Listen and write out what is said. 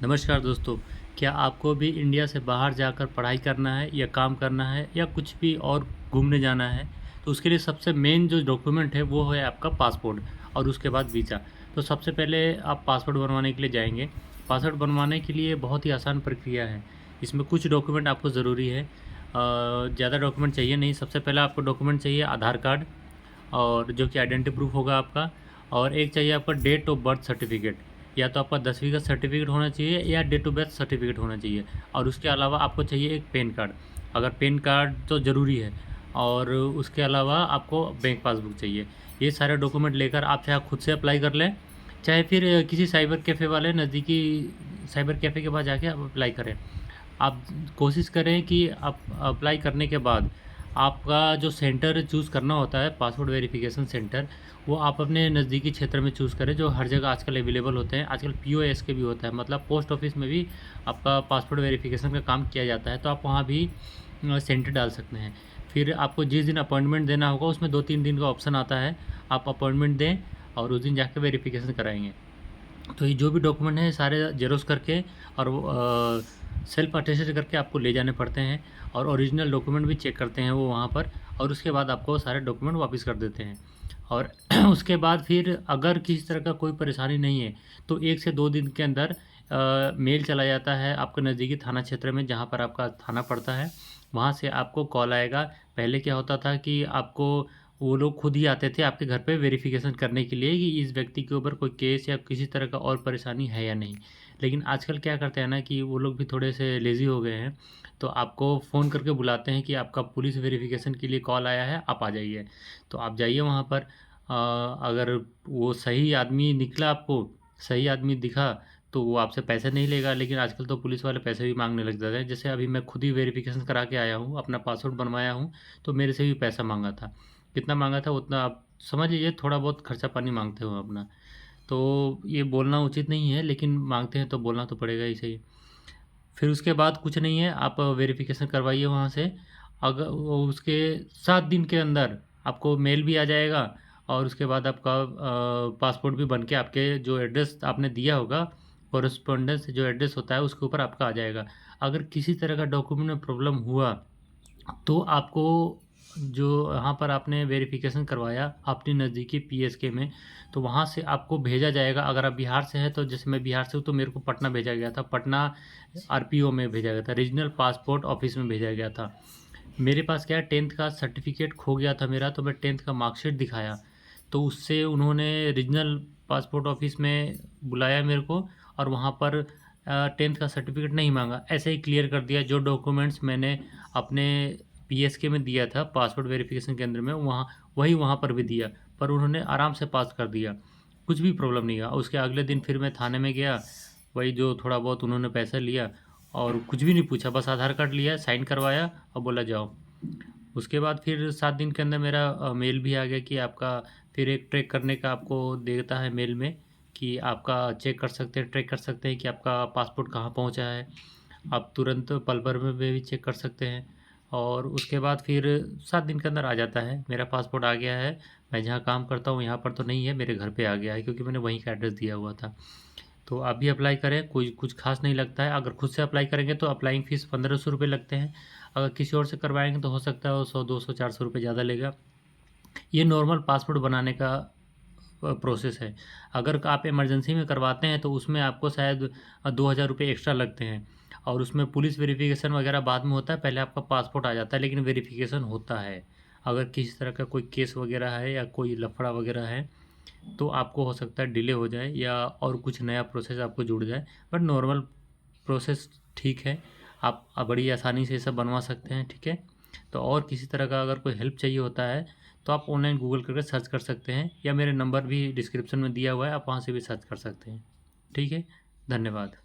नमस्कार दोस्तों, क्या आपको भी इंडिया से बाहर जाकर पढ़ाई करना है या काम करना है या कुछ भी और घूमने जाना है? तो उसके लिए सबसे मेन जो डॉक्यूमेंट है वो है आपका पासपोर्ट और उसके बाद वीज़ा। तो सबसे पहले आप पासपोर्ट बनवाने के लिए जाएँगे। पासपोर्ट बनवाने के लिए बहुत ही आसान प्रक्रिया है। इसमें कुछ डॉक्यूमेंट आपको ज़रूरी है। ज़्यादा डॉक्यूमेंट चाहिए नहीं। सबसे पहला आपको डॉक्यूमेंट चाहिए आधार कार्ड और जो कि आइडेंटिटी प्रूफ होगा आपका, और एक चाहिए आपका डेट ऑफ बर्थ सर्टिफिकेट। या तो आपका 10वीं का सर्टिफिकेट होना चाहिए या डेट ऑफ बर्थ सर्टिफिकेट होना चाहिए, और उसके अलावा आपको चाहिए एक पैन कार्ड। अगर पैन कार्ड तो ज़रूरी है, और उसके अलावा आपको बैंक पासबुक चाहिए। ये सारे डॉक्यूमेंट लेकर आप चाहे खुद से अप्लाई कर लें, चाहे फिर किसी साइबर कैफ़े वाले नज़दीकी साइबर कैफ़े के पास जाके आप अप्लाई करें। आप कोशिश करें कि आप अप्लाई करने के बाद आपका जो सेंटर चूज़ करना होता है पासपोर्ट वेरिफिकेशन सेंटर, वो आप अपने नज़दीकी क्षेत्र में चूज़ करें, जो हर जगह आजकल अवेलेबल होते हैं। आजकल पीओएस के भी होता है, मतलब पोस्ट ऑफिस में भी आपका पासपोर्ट वेरिफिकेशन का काम किया जाता है, तो आप वहाँ भी सेंटर डाल सकते हैं। फिर आपको जिस दिन अपॉइंटमेंट देना होगा उसमें 2-3 दिन का ऑप्शन आता है, आप अपॉइंटमेंट दें और उस दिन जाके वेरिफिकेशन कराएँगे। तो ये जो भी डॉक्यूमेंट हैं सारे ज़ेरॉक्स करके और वो सेल्फ अटेस्टेड करके आपको ले जाने पड़ते हैं, और ओरिजिनल डॉक्यूमेंट भी चेक करते हैं वो वहाँ पर, और उसके बाद आपको सारे डॉक्यूमेंट वापस कर देते हैं। और उसके बाद फिर अगर किसी तरह का कोई परेशानी नहीं है, तो 1 से 2 दिन के अंदर मेल चला जाता है आपके नज़दीकी थाना क्षेत्र में, जहाँ पर आपका थाना पड़ता है। वहाँ से आपको कॉल आएगा। पहले क्या होता था कि आपको वो लोग खुद ही आते थे आपके घर पे वेरिफ़िकेशन करने के लिए कि इस व्यक्ति के ऊपर कोई केस या किसी तरह का और परेशानी है या नहीं। लेकिन आजकल क्या करते हैं ना कि वो लोग भी थोड़े से लेज़ी हो गए हैं, तो आपको फ़ोन करके बुलाते हैं कि आपका पुलिस वेरिफ़िकेशन के लिए कॉल आया है, आप आ जाइए। तो आप जाइए वहाँ पर। अगर वो सही आदमी निकला आपको, सही आदमी दिखा, तो वो आपसे पैसे नहीं लेगा, लेकिन आजकल तो पुलिस वाले पैसे भी माँगने लग जाते हैं। जैसे अभी मैं खुद ही वेरिफ़िकेशन करा के आया हूँ, अपना पासपोर्ट बनवाया हूँ, तो मेरे से भी पैसा माँगा था। कितना माँगा था उतना आप समझ लीजिए, थोड़ा बहुत खर्चा पानी माँगते हो अपना। तो ये बोलना उचित नहीं है, लेकिन माँगते हैं तो बोलना तो पड़ेगा ही सही। फिर उसके बाद कुछ नहीं है, आप वेरिफ़िकेशन करवाइए वहाँ से। अगर वो उसके 7 दिन के अंदर आपको मेल भी आ जाएगा, और उसके बाद आपका पासपोर्ट भी बन के आपके जो एड्रेस आपने दिया होगा, कॉरेस्पॉन्डेंस जो एड्रेस होता है उसके ऊपर आपका आ जाएगा। अगर किसी तरह का डॉक्यूमेंट में प्रॉब्लम हुआ, तो आपको जो यहाँ पर आपने वेरिफ़िकेशन करवाया अपनी नज़दीकी पीएसके में, तो वहाँ से आपको भेजा जाएगा। अगर आप बिहार से हैं, तो जैसे मैं बिहार से हूँ, तो मेरे को पटना भेजा गया था। पटना आरपीओ में भेजा गया था, रीजनल पासपोर्ट ऑफ़िस में भेजा गया था। मेरे पास क्या है, 10th का सर्टिफ़िकेट खो गया था मेरा, तो मैं 10th का मार्कशीट दिखाया, तो उससे उन्होंने रीजनल पासपोर्ट ऑफ़िस में बुलाया मेरे को, और वहाँ पर 10th का सर्टिफ़िकेट नहीं माँगा। ऐसे ही क्लियर कर दिया, जो डॉक्यूमेंट्स मैंने अपने पीएसके में दिया था पासपोर्ट वेरिफ़िकेशन केंद्र में, वहाँ पर भी दिया, पर उन्होंने आराम से पास कर दिया। कुछ भी प्रॉब्लम नहीं हुआ। उसके अगले दिन फिर मैं थाने में गया, वही जो थोड़ा बहुत उन्होंने पैसा लिया, और कुछ भी नहीं पूछा, बस आधार कार्ड लिया, साइन करवाया और बोला जाओ। उसके बाद फिर 7 दिन के अंदर मेरा मेल भी आ गया कि आपका, फिर एक ट्रैक करने का आपको देता है मेल में, कि आपका चेक कर सकते हैं, ट्रैक कर सकते हैं कि आपका पासपोर्ट कहाँ पहुँचा है। आप तुरंत पल भर में भी चेक कर सकते हैं, और उसके बाद फिर 7 दिन के अंदर आ जाता है। मेरा पासपोर्ट आ गया है। मैं जहाँ काम करता हूँ यहाँ पर तो नहीं है, मेरे घर पे आ गया है, क्योंकि मैंने वहीं का एड्रेस दिया हुआ था। तो आप भी अप्लाई करें, कोई कुछ ख़ास नहीं लगता है। अगर खुद से अप्लाई करेंगे तो अप्लाइंग फ़ीस 1500 रुपये लगते हैं। अगर किसी और से करवाएँगे तो हो सकता है वो 100, 200, 400 रुपये ज़्यादा लेगा। ये नॉर्मल पासपोर्ट बनाने का प्रोसेस है। अगर आप इमरजेंसी में करवाते हैं तो उसमें आपको शायद 2000 रुपये एक्स्ट्रा लगते हैं, और उसमें पुलिस वेरिफ़िकेशन वगैरह बाद में होता है, पहले आपका पासपोर्ट आ जाता है, लेकिन वेरिफ़िकेशन होता है। अगर किसी तरह का कोई केस वगैरह है या कोई लफड़ा वगैरह है, तो आपको हो सकता है डिले हो जाए या और कुछ नया प्रोसेस आपको जुड़ जाए, बट नॉर्मल प्रोसेस ठीक है। आप बड़ी आसानी से ये सब बनवा सकते हैं, ठीक है। तो और किसी तरह का अगर कोई हेल्प चाहिए होता है, तो आप ऑनलाइन गूगल करके सर्च कर सकते हैं, या मेरे नंबर भी डिस्क्रिप्शन में दिया हुआ है, आप वहाँ से भी सर्च कर सकते हैं। ठीक है, धन्यवाद।